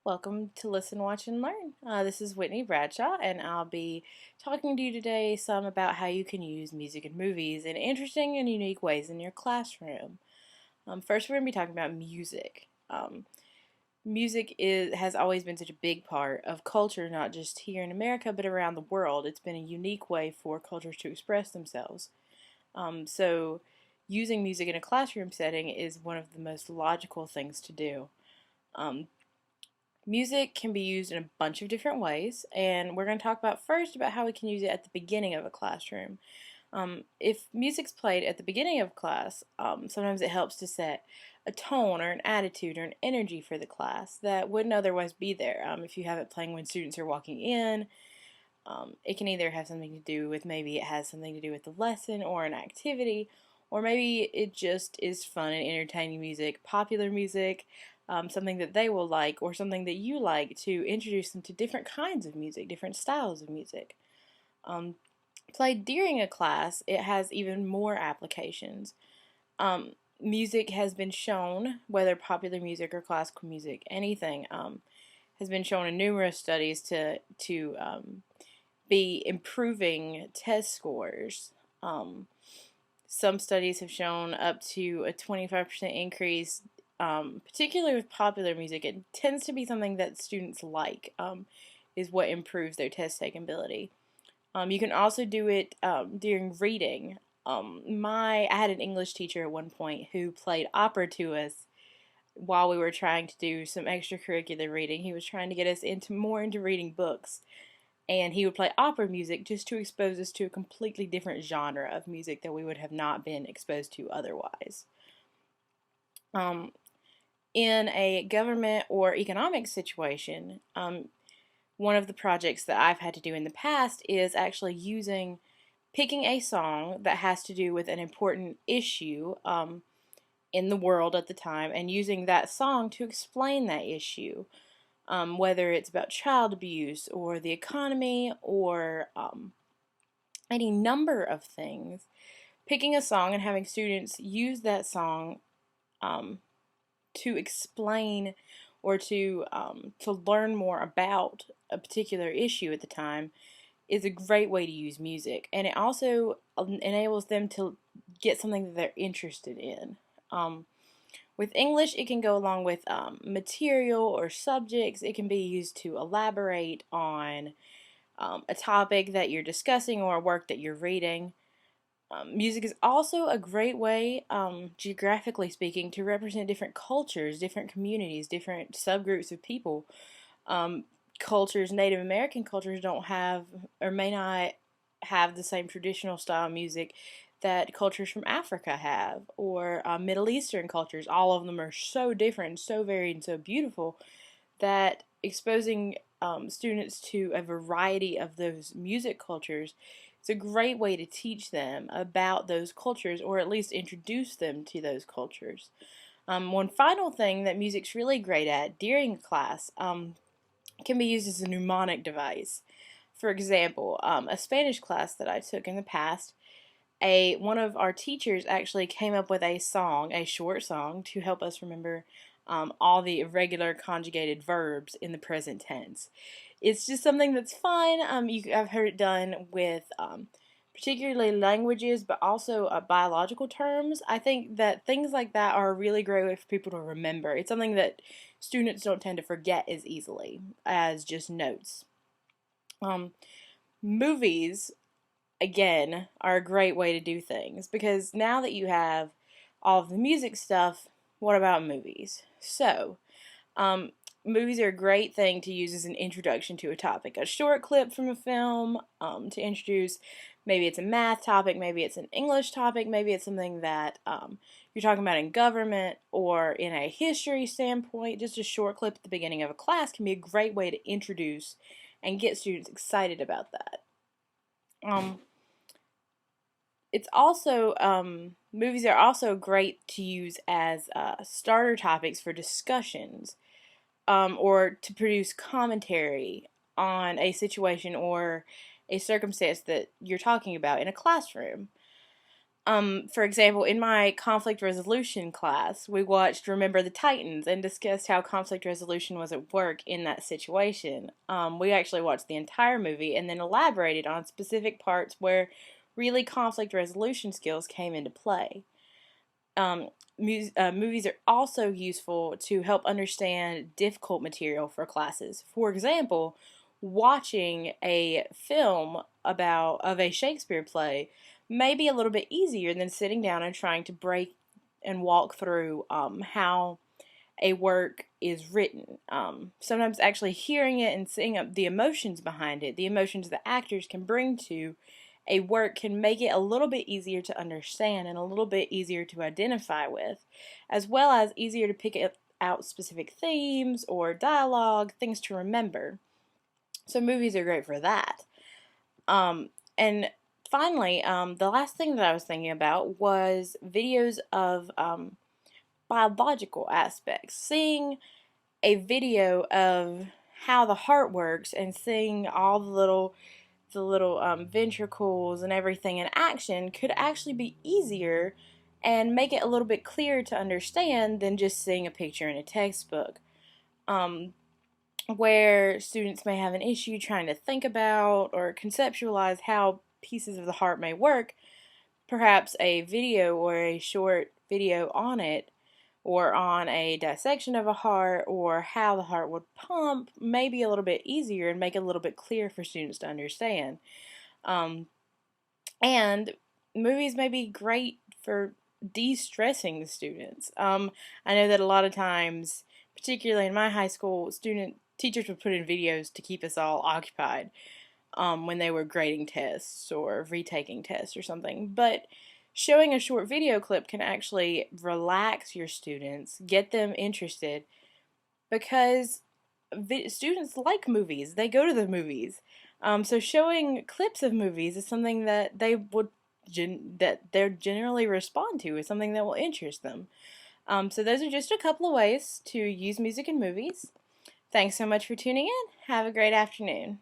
Welcome to Listen, Watch, and Learn. This is Whitney Bradshaw, and I'll be talking to you today some about how you can use music and movies in interesting and unique ways in your classroom. First, we're going to be talking about music. Music has always been such a big part of culture, not just here in America, but around the world. It's been a unique way for cultures to express themselves. So, using music in a classroom setting is one of the most logical things to do. Um, Music can be used in a bunch of different ways, and we're going to talk about first about how we can use it at the beginning of a classroom. If music's played at the beginning of class, sometimes it helps to set a tone or an attitude or an energy for the class that wouldn't otherwise be there. If you have it playing when students are walking in, it can either have something to do with maybe it has something to do with the lesson or an activity, or maybe it just is fun and entertaining music, popular music, something that they will like, or something that you like to introduce them to different kinds of music, different styles of music. Um, Played during a class, it has even more applications. Music has been shown, whether popular music or classical music, anything, has been shown in numerous studies to be improving test scores. Some studies have shown up to a 25% increase, particularly with popular music. It tends to be something that students like, is what improves their test taking ability. You can also do it during reading. I had an English teacher at one point who played opera to us while we were trying to do some extracurricular reading. He was trying to get us into reading books, and he would play opera music just to expose us to a completely different genre of music that we would have not been exposed to otherwise. Um, in a government or economic situation, one of the projects that I've had to do in the past is actually picking a song that has to do with an important issue in the world at the time and using that song to explain that issue. Whether it's about child abuse or the economy or any number of things, picking a song and having students use that song um, to explain or to learn more about a particular issue at the time is a great way to use music, and it also enables them to get something that they're interested in. With English, it can go along with material or subjects. It can be used to elaborate on a topic that you're discussing or a work that you're reading. Music is also a great way, geographically speaking, to represent different cultures, different communities, different subgroups of people. Um, Native American cultures don't have or may not have the same traditional style music that cultures from Africa have, or Middle Eastern cultures. All of them are so different, so varied, and so beautiful that exposing students to a variety of those music cultures is a great way to teach them about those cultures, or at least introduce them to those cultures. One final thing that music's really great at during class can be used as a mnemonic device. For example, a Spanish class that I took in the past, one of our teachers actually came up with a short song, to help us remember all the irregular conjugated verbs in the present tense. It's just something that's fun. I've heard it done with particularly languages, but also biological terms. I think that things like that are a really great way for people to remember. It's something that students don't tend to forget as easily as just notes. Um, Movies, again, are a great way to do things, because now that you have all of the music stuff, what about movies? Um, Movies are a great thing to use as an introduction to a topic. A short clip from a film to introduce, maybe it's a math topic, maybe it's an English topic, maybe it's something that you're talking about in government or in a history standpoint. Just a short clip at the beginning of a class can be a great way to introduce and get students excited about that. Um, it's also Movies are also great to use as starter topics for discussions, or to produce commentary on a situation or a circumstance that you're talking about in a classroom. For example, in my conflict resolution class, we watched Remember the Titans and discussed how conflict resolution was at work in that situation. We actually watched the entire movie and then elaborated on specific parts where really conflict resolution skills came into play. Movies are also useful to help understand difficult material for classes. For example, watching a film of a Shakespeare play may be a little bit easier than sitting down and trying to break and walk through how a work is written. Sometimes actually hearing it and seeing the emotions behind it, the emotions the actors can bring to a work, can make it a little bit easier to understand and a little bit easier to identify with, as well as easier to pick out specific themes or dialogue, things to remember. So movies are great for that. And finally, the last thing that I was thinking about was videos of biological aspects. Seeing a video of how the heart works and seeing all the little ventricles and everything in action could actually be easier and make it a little bit clearer to understand than just seeing a picture in a textbook. Where students may have an issue trying to think about or conceptualize how pieces of the heart may work, perhaps a video or a short video on it, or on a dissection of a heart, or how the heart would pump, may be a little bit easier and make it a little bit clearer for students to understand. And movies may be great for de-stressing the students. I know that a lot of times, particularly in my high school, teachers would put in videos to keep us all occupied when they were grading tests or retaking tests or something. But showing a short video clip can actually relax your students, get them interested, because students like movies. They go to the movies. So showing clips of movies is something that they're generally respond to, is something that will interest them. So those are just a couple of ways to use music in movies. Thanks so much for tuning in. Have a great afternoon.